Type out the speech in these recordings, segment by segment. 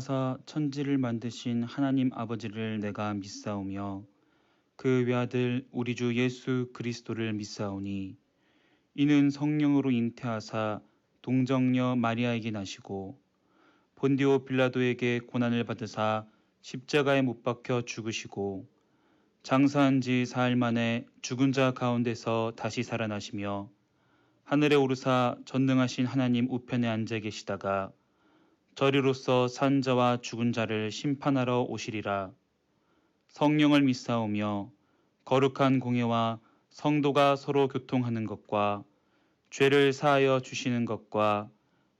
인도하사 천지를 만드신 하나님 아버지를 내가 믿사오며 그 외아들 우리 주 예수 그리스도를 믿사오니 이는 성령으로 잉태하사 동정녀 마리아에게 나시고 본디오 빌라도에게 고난을 받으사 십자가에 못 박혀 죽으시고 장사한 지 사흘 만에 죽은 자 가운데서 다시 살아나시며 하늘에 오르사 전능하신 하나님 우편에 앉아 계시다가 저리로서 산 자와 죽은 자를 심판하러 오시리라. 성령을 믿사오며 거룩한 공예와 성도가 서로 교통하는 것과 죄를 사하여 주시는 것과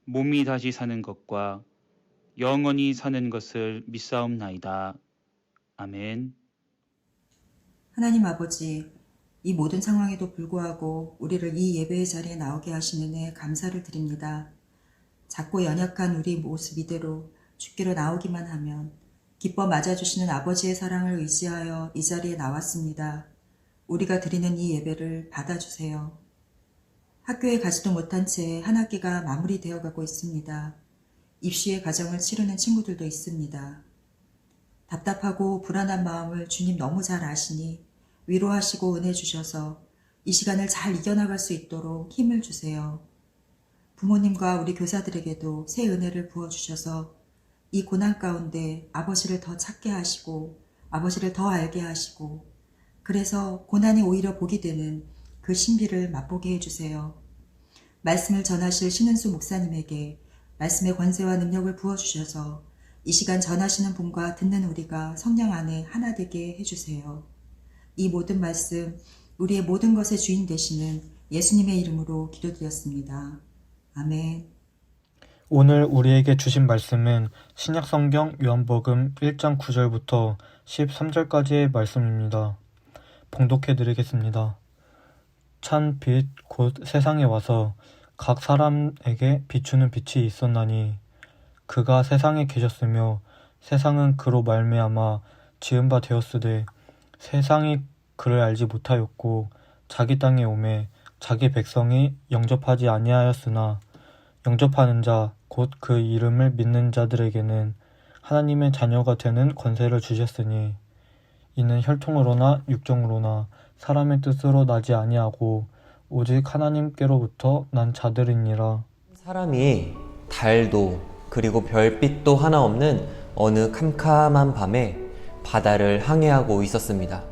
몸이 다시 사는 것과 영원히 사는 것을 믿사옵나이다. 아멘. 하나님 아버지, 이 모든 상황에도 불구하고 우리를 이 예배의 자리에 나오게 하신 은혜에 감사를 드립니다. 작고 연약한 우리 모습 이대로 주께로 나오기만 하면 기뻐 맞아주시는 아버지의 사랑을 의지하여 이 자리에 나왔습니다. 우리가 드리는 이 예배를 받아주세요. 학교에 가지도 못한 채 한 학기가 마무리되어 가고 있습니다. 입시의 과정을 치르는 친구들도 있습니다. 답답하고 불안한 마음을 주님 너무 잘 아시니 위로하시고 은혜 주셔서 이 시간을 잘 이겨나갈 수 있도록 힘을 주세요. 부모님과 우리 교사들에게도 새 은혜를 부어주셔서 이 고난 가운데 아버지를 더 찾게 하시고 아버지를 더 알게 하시고 그래서 고난이 오히려 복이 되는 그 신비를 맛보게 해주세요. 말씀을 전하실 신은수 목사님에게 말씀의 권세와 능력을 부어주셔서 이 시간 전하시는 분과 듣는 우리가 성령 안에 하나 되게 해주세요. 이 모든 말씀 우리의 모든 것의 주인 되시는 예수님의 이름으로 기도드렸습니다. 아멘. 오늘 우리에게 주신 말씀은 신약성경 요한복음 1장 9절부터 13절까지의 말씀입니다. 봉독해 드리겠습니다. 찬 빛 곧 세상에 와서 각 사람에게 비추는 빛이 있었나니 그가 세상에 계셨으며 세상은 그로 말미암아 지은 바 되었으되 세상이 그를 알지 못하였고 자기 땅에 오매 자기 백성이 영접하지 아니하였으나 영접하는 자 곧 그 이름을 믿는 자들에게는 하나님의 자녀가 되는 권세를 주셨으니 이는 혈통으로나 육정으로나 사람의 뜻으로 나지 아니하고 오직 하나님께로부터 난 자들이니라. 사람이 달도 그리고 별빛도 하나 없는 어느 캄캄한 밤에 바다를 항해하고 있었습니다.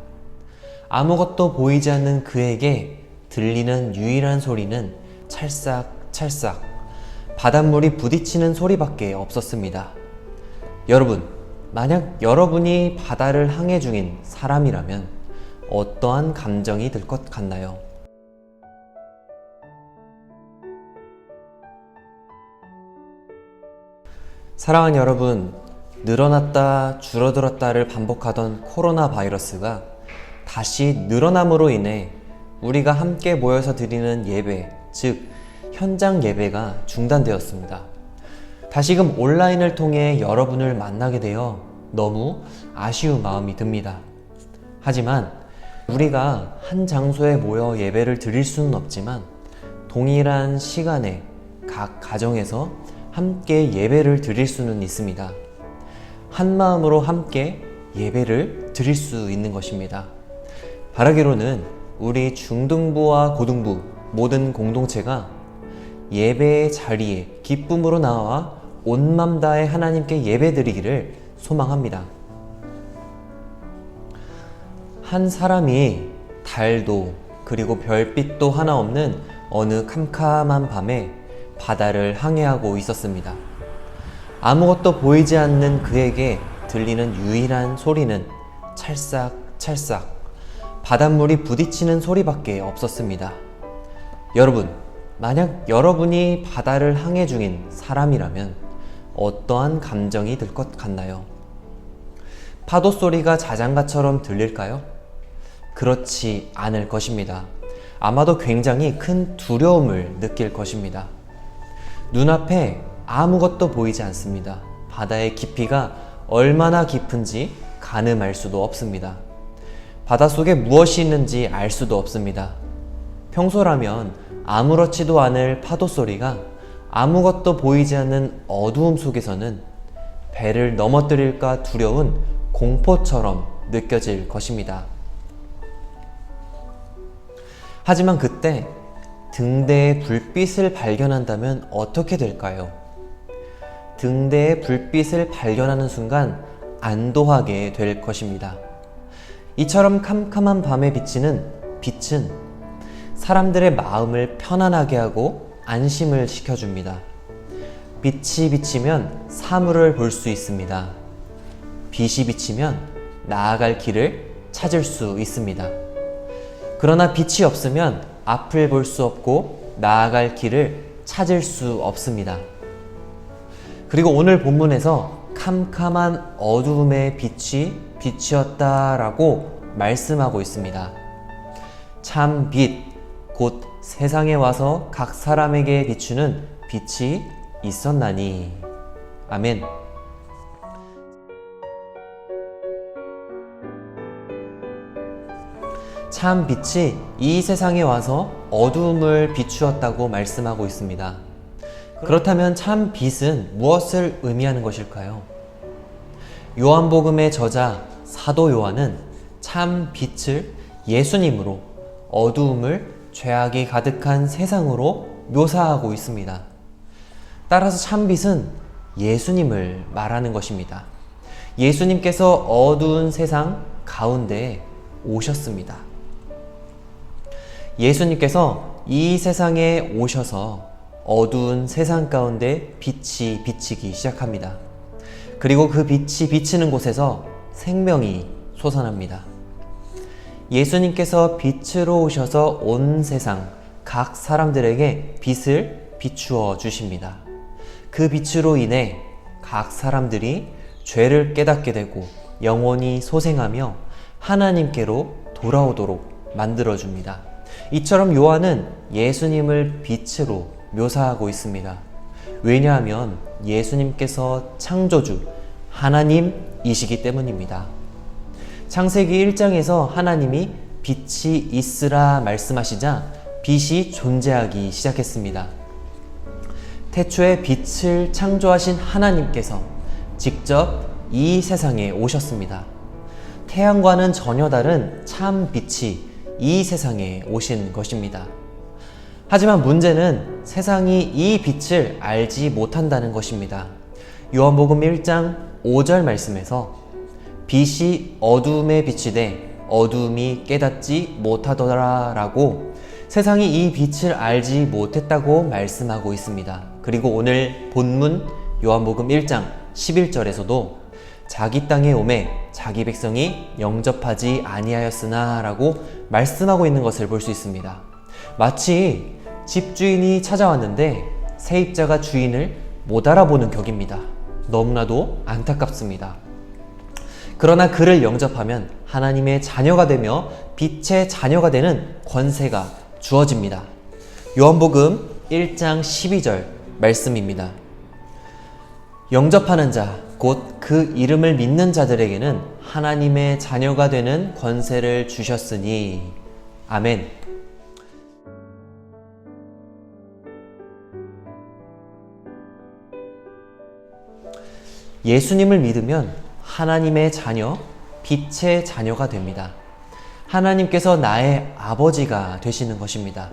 아무것도 보이지 않는 그에게 들리는 유일한 소리는 찰싹찰싹 바닷물이 부딪히는 소리밖에 없었습니다. 여러분, 만약 여러분이 바다를 항해 중인 사람이라면 어떠한 감정이 들 것 같나요? 사랑하는 여러분, 늘어났다 줄어들었다를 반복하던 코로나 바이러스가 다시 늘어남으로 인해 우리가 함께 모여서 드리는 예배, 즉 현장 예배가 중단되었습니다. 다시금 온라인을 통해 여러분을 만나게 되어 너무 아쉬운 마음이 듭니다. 하지만 우리가 한 장소에 모여 예배를 드릴 수는 없지만 동일한 시간에 각 가정에서 함께 예배를 드릴 수는 있습니다. 한 마음으로 함께 예배를 드릴 수 있는 것입니다. 바라기로는 우리 중등부와 고등부 모든 공동체가 예배의 자리에 기쁨으로 나와 온 맘 다해 하나님께 예배드리기를 소망합니다. 한 사람이 달도 그리고 별빛도 하나 없는 어느 캄캄한 밤에 바다를 항해하고 있었습니다. 아무것도 보이지 않는 그에게 들리는 유일한 소리는 찰싹찰싹 바닷물이 부딪히는 소리밖에 없었습니다. 여러분, 만약 여러분이 바다를 항해 중인 사람이라면 어떠한 감정이 들 것 같나요? 파도 소리가 자장가처럼 들릴까요? 그렇지 않을 것입니다. 아마도 굉장히 큰 두려움을 느낄 것입니다. 눈앞에 아무것도 보이지 않습니다. 바다의 깊이가 얼마나 깊은지 가늠할 수도 없습니다. 바닷속에 무엇이 있는지 알 수도 없습니다. 평소라면 아무렇지도 않을 파도 소리가 아무것도 보이지 않는 어두움 속에서는 배를 넘어뜨릴까 두려운 공포처럼 느껴질 것입니다. 하지만 그때 등대의 불빛을 발견한다면 어떻게 될까요? 등대의 불빛을 발견하는 순간 안도하게 될 것입니다. 이처럼 캄캄한 밤에 비치는 빛은 사람들의 마음을 편안하게 하고 안심을 시켜줍니다. 빛이 비치면 사물을 볼 수 있습니다. 빛이 비치면 나아갈 길을 찾을 수 있습니다. 그러나 빛이 없으면 앞을 볼 수 없고 나아갈 길을 찾을 수 없습니다. 그리고 오늘 본문에서 캄캄한 어두움의 빛이었다라고 말씀하고 있습니다. 참 빛, 곧 세상에 와서 각 사람에게 비추는 빛이 있었나니. 아멘. 참 빛이 이 세상에 와서 어두움을 비추었다고 말씀하고 있습니다. 그렇다면 참 빛은 무엇을 의미하는 것일까요? 요한복음의 저자 사도 요한은 참 빛을 예수님으로 어두움을 죄악이 가득한 세상으로 묘사하고 있습니다. 따라서 참 빛은 예수님을 말하는 것입니다. 예수님께서 어두운 세상 가운데에 오셨습니다. 예수님께서 이 세상에 오셔서 어두운 세상 가운데 빛이 비치기 시작합니다. 그리고 그 빛이 비치는 곳에서 생명이 솟아납니다. 예수님께서 빛으로 오셔서 온 세상 각 사람들에게 빛을 비추어 주십니다. 그 빛으로 인해 각 사람들이 죄를 깨닫게 되고 영원히 소생하며 하나님께로 돌아오도록 만들어줍니다. 이처럼 요한은 예수님을 빛으로 묘사하고 있습니다. 왜냐하면 예수님께서 창조주 하나님이시기 때문입니다. 창세기 1장에서 하나님이 빛이 있으라 말씀하시자 빛이 존재하기 시작했습니다. 태초에 빛을 창조하신 하나님께서 직접 이 세상에 오셨습니다. 태양과는 전혀 다른 참 빛이 이 세상에 오신 것입니다. 하지만 문제는 세상이 이 빛을 알지 못한다는 것입니다. 요한복음 1장 5절 말씀에서 빛이 어두움에 비치되 어두움이 깨닫지 못하더라 라고 세상이 이 빛을 알지 못했다고 말씀하고 있습니다. 그리고 오늘 본문 요한복음 1장 11절에서도 자기 땅에 오매 자기 백성이 영접하지 아니하였으나 라고 말씀하고 있는 것을 볼 수 있습니다. 마치 집주인이 찾아왔는데 세입자가 주인을 못 알아보는 격입니다. 너무나도 안타깝습니다. 그러나 그를 영접하면 하나님의 자녀가 되며 빛의 자녀가 되는 권세가 주어집니다. 요한복음 1장 12절 말씀입니다. 영접하는 자, 곧 그 이름을 믿는 자들에게는 하나님의 자녀가 되는 권세를 주셨으니. 아멘. 예수님을 믿으면 하나님의 자녀, 빛의 자녀가 됩니다. 하나님께서 나의 아버지가 되시는 것입니다.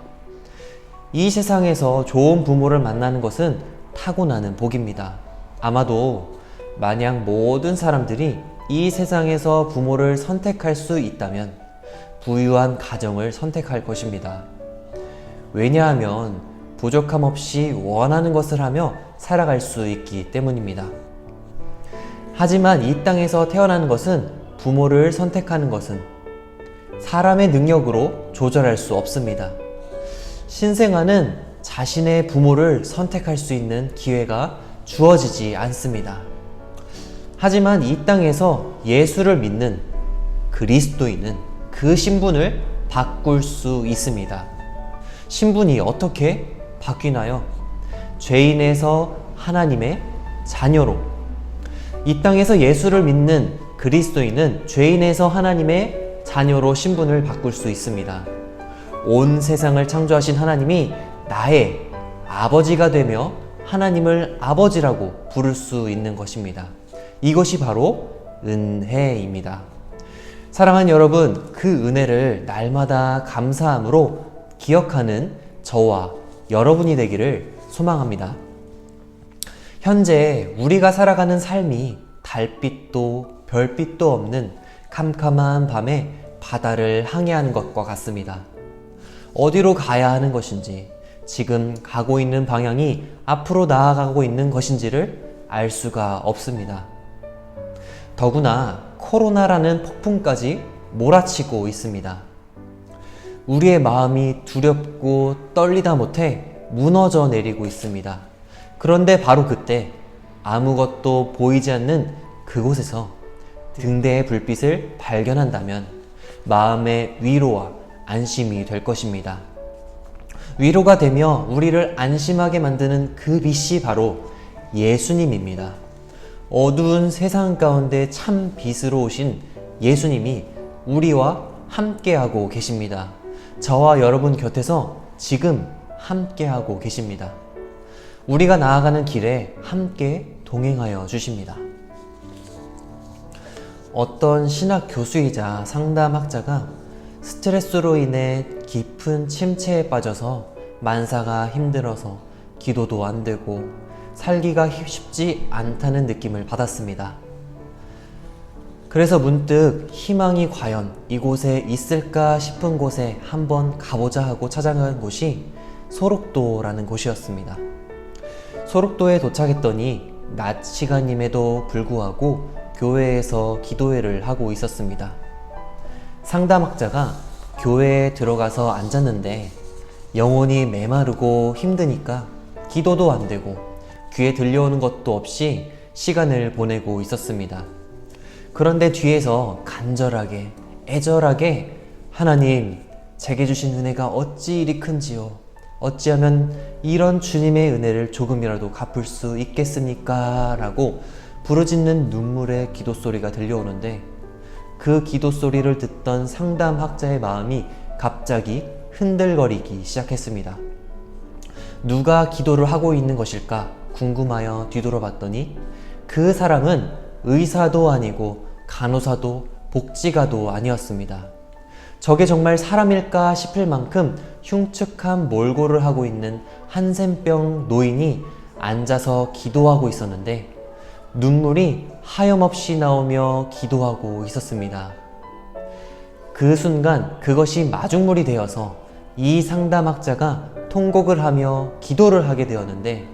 이 세상에서 좋은 부모를 만나는 것은 타고나는 복입니다. 아마도 만약 모든 사람들이 이 세상에서 부모를 선택할 수 있다면 부유한 가정을 선택할 것입니다. 왜냐하면 부족함 없이 원하는 것을 하며 살아갈 수 있기 때문입니다. 하지만 이 땅에서 태어나는 것은 부모를 선택하는 것은 사람의 능력으로 조절할 수 없습니다. 신생아는 자신의 부모를 선택할 수 있는 기회가 주어지지 않습니다. 하지만 이 땅에서 예수를 믿는 그리스도인은 그 신분을 바꿀 수 있습니다. 신분이 어떻게 바뀌나요? 죄인에서 하나님의 자녀로. 이 땅에서 예수를 믿는 그리스도인은 죄인에서 하나님의 자녀로 신분을 바꿀 수 있습니다. 온 세상을 창조하신 하나님이 나의 아버지가 되며 하나님을 아버지라고 부를 수 있는 것입니다. 이것이 바로 은혜입니다. 사랑하는 여러분, 그 은혜를 날마다 감사함으로 기억하는 저와 여러분이 되기를 소망합니다. 현재 우리가 살아가는 삶이 달빛도 별빛도 없는 캄캄한 밤에 바다를 항해하는 것과 같습니다. 어디로 가야 하는 것인지, 지금 가고 있는 방향이 앞으로 나아가고 있는 것인지를 알 수가 없습니다. 더구나 코로나라는 폭풍까지 몰아치고 있습니다. 우리의 마음이 두렵고 떨리다 못해 무너져 내리고 있습니다. 그런데 바로 그때 아무것도 보이지 않는 그곳에서 등대의 불빛을 발견한다면 마음의 위로와 안심이 될 것입니다. 위로가 되며 우리를 안심하게 만드는 그 빛이 바로 예수님입니다. 어두운 세상 가운데 참 빛으로 오신 예수님이 우리와 함께하고 계십니다. 저와 여러분 곁에서 지금 함께하고 계십니다. 우리가 나아가는 길에 함께 동행하여 주십니다. 어떤 신학 교수이자 상담학자가 스트레스로 인해 깊은 침체에 빠져서 만사가 힘들어서 기도도 안 되고 살기가 쉽지 않다는 느낌을 받았습니다. 그래서 문득 희망이 과연 이곳에 있을까 싶은 곳에 한번 가보자 하고 찾아간 곳이 소록도라는 곳이었습니다. 소록도에 도착했더니 낮 시간임에도 불구하고 교회에서 기도회를 하고 있었습니다. 상담학자가 교회에 들어가서 앉았는데 영혼이 메마르고 힘드니까 기도도 안 되고 귀에 들려오는 것도 없이 시간을 보내고 있었습니다. 그런데 뒤에서 간절하게 애절하게 하나님, 제게 주신 은혜가 어찌 이리 큰지요. 어찌하면 이런 주님의 은혜를 조금이라도 갚을 수 있겠습니까? 라고 부르짖는 눈물의 기도 소리가 들려오는데 그 기도 소리를 듣던 상담학자의 마음이 갑자기 흔들거리기 시작했습니다. 누가 기도를 하고 있는 것일까 궁금하여 뒤돌아봤더니 그 사람은 의사도 아니고 간호사도 복지가도 아니었습니다. 저게 정말 사람일까 싶을 만큼 흉측한 몰골을 하고 있는 한센병 노인이 앉아서 기도하고 있었는데 눈물이 하염없이 나오며 기도하고 있었습니다. 그 순간 그것이 마중물이 되어서 이 상담학자가 통곡을 하며 기도를 하게 되었는데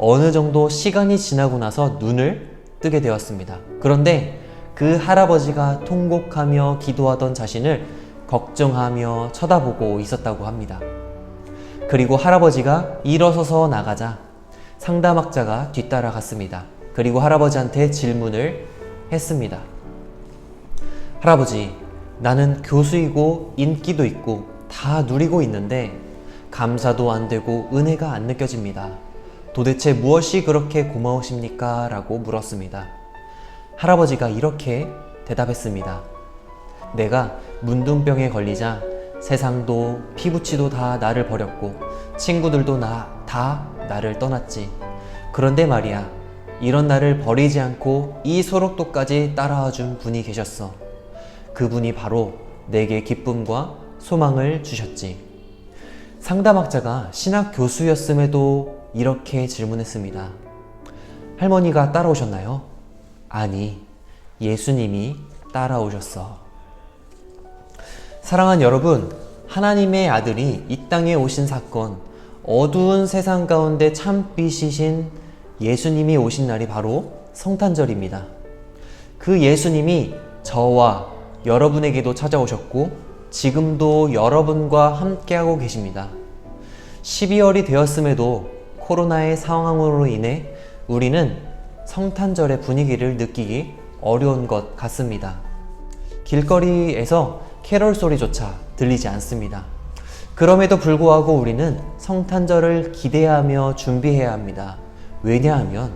어느 정도 시간이 지나고 나서 눈을 뜨게 되었습니다. 그런데 그 할아버지가 통곡하며 기도하던 자신을 걱정하며 쳐다보고 있었다고 합니다. 그리고 할아버지가 일어서서 나가자 상담학자가 뒤따라갔습니다. 그리고 할아버지한테 질문을 했습니다. 할아버지, 나는 교수이고 인기도 있고 다 누리고 있는데 감사도 안 되고 은혜가 안 느껴집니다. 도대체 무엇이 그렇게 고마우십니까? 라고 물었습니다. 할아버지가 이렇게 대답했습니다. 내가 문둥병에 걸리자 세상도 피부치도 다 나를 버렸고 친구들도 다 나를 떠났지. 그런데 말이야, 이런 나를 버리지 않고 이 소록도까지 따라와 준 분이 계셨어. 그분이 바로 내게 기쁨과 소망을 주셨지. 상담학자가 신학 교수였음에도 이렇게 질문했습니다. 할머니가 따라오셨나요? 아니, 예수님이 따라오셨어. 사랑하는 여러분, 하나님의 아들이 이 땅에 오신 사건, 어두운 세상 가운데 참빛이신 예수님이 오신 날이 바로 성탄절입니다. 그 예수님이 저와 여러분에게도 찾아오셨고 지금도 여러분과 함께하고 계십니다. 12월이 되었음에도 코로나의 상황으로 인해 우리는 성탄절의 분위기를 느끼기 어려운 것 같습니다. 길거리에서 캐롤 소리조차 들리지 않습니다. 그럼에도 불구하고 우리는 성탄절을 기대하며 준비해야 합니다. 왜냐하면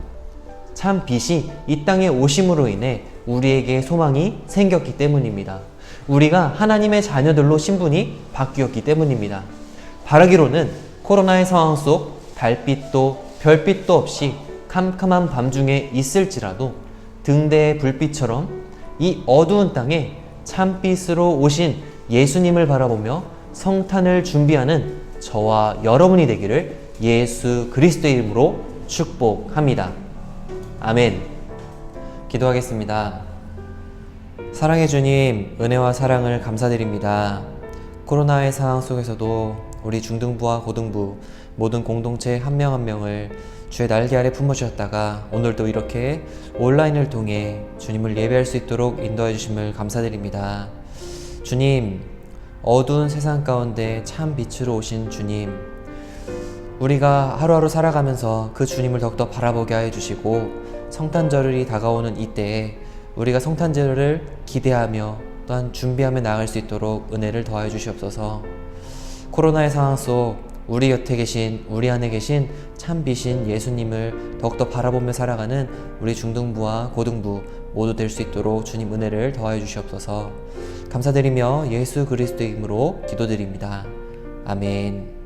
참 빛이 이 땅에 오심으로 인해 우리에게 소망이 생겼기 때문입니다. 우리가 하나님의 자녀들로 신분이 바뀌었기 때문입니다. 바라기로는 코로나의 상황 속 달빛도 별빛도 없이 캄캄한 밤중에 있을지라도 등대의 불빛처럼 이 어두운 땅에 참빛으로 오신 예수님을 바라보며 성탄을 준비하는 저와 여러분이 되기를 예수 그리스도의 이름으로 축복합니다. 아멘. 기도하겠습니다. 사랑해 주님, 은혜와 사랑을 감사드립니다. 코로나의 상황 속에서도 우리 중등부와 고등부 모든 공동체 한 명 한 명을 주의 날개 아래 품어주셨다가 오늘도 이렇게 온라인을 통해 주님을 예배할 수 있도록 인도해 주심을 감사드립니다. 주님, 어두운 세상 가운데 참 빛으로 오신 주님, 우리가 하루하루 살아가면서 그 주님을 더욱더 바라보게 하여 주시고 성탄절이 다가오는 이때에 우리가 성탄절을 기대하며 또한 준비하며 나아갈 수 있도록 은혜를 더하여 주시옵소서. 코로나의 상황 속 우리 곁에 계신, 우리 안에 계신 참빛인 예수님을 더욱더 바라보며 살아가는 우리 중등부와 고등부 모두 될 수 있도록 주님 은혜를 더하여 주시옵소서. 감사드리며 예수 그리스도의 이름으로 기도드립니다. 아멘.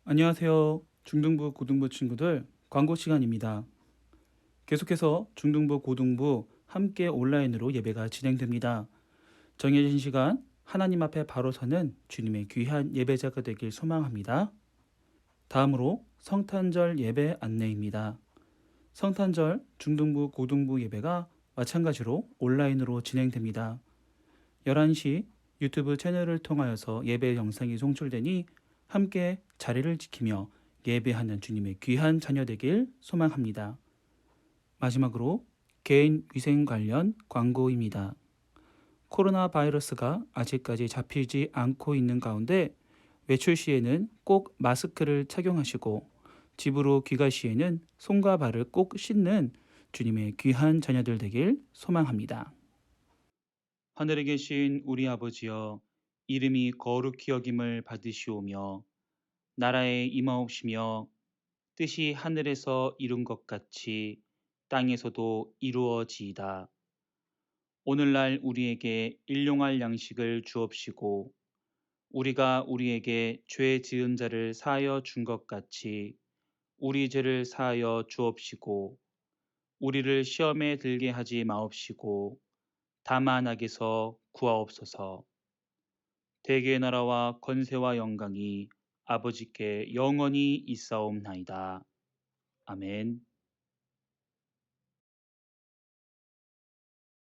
안녕하세요. 중등부, 고등부 친구들, 광고 시간입니다. 계속해서 중등부, 고등부 함께 온라인으로 예배가 진행됩니다. 정해진 시간 하나님 앞에 바로 서는 주님의 귀한 예배자가 되길 소망합니다. 다음으로 성탄절 예배 안내입니다. 성탄절 중등부, 고등부 예배가 마찬가지로 온라인으로 진행됩니다. 11시 유튜브 채널을 통하여서 예배 영상이 송출되니 함께 자리를 지키며 예배하는 주님의 귀한 자녀 되길 소망합니다. 마지막으로 개인 위생 관련 광고입니다. 코로나 바이러스가 아직까지 잡히지 않고 있는 가운데 외출 시에는 꼭 마스크를 착용하시고 집으로 귀가 시에는 손과 발을 꼭 씻는 주님의 귀한 자녀들 되길 소망합니다. 하늘에 계신 우리 아버지여, 이름이 거룩히 여김을 받으시오며 나라에 임하옵시며 뜻이 하늘에서 이룬 것 같이 땅에서도 이루어지이다. 오늘날 우리에게 일용할 양식을 주옵시고 우리가 우리에게 죄 지은 자를 사하여 준 것 같이 우리 죄를 사하여 주옵시고 우리를 시험에 들게 하지 마옵시고 다만 악에서 구하옵소서. 대개의 나라와 권세와 영광이 아버지께 영원히 있사옵나이다. 아멘.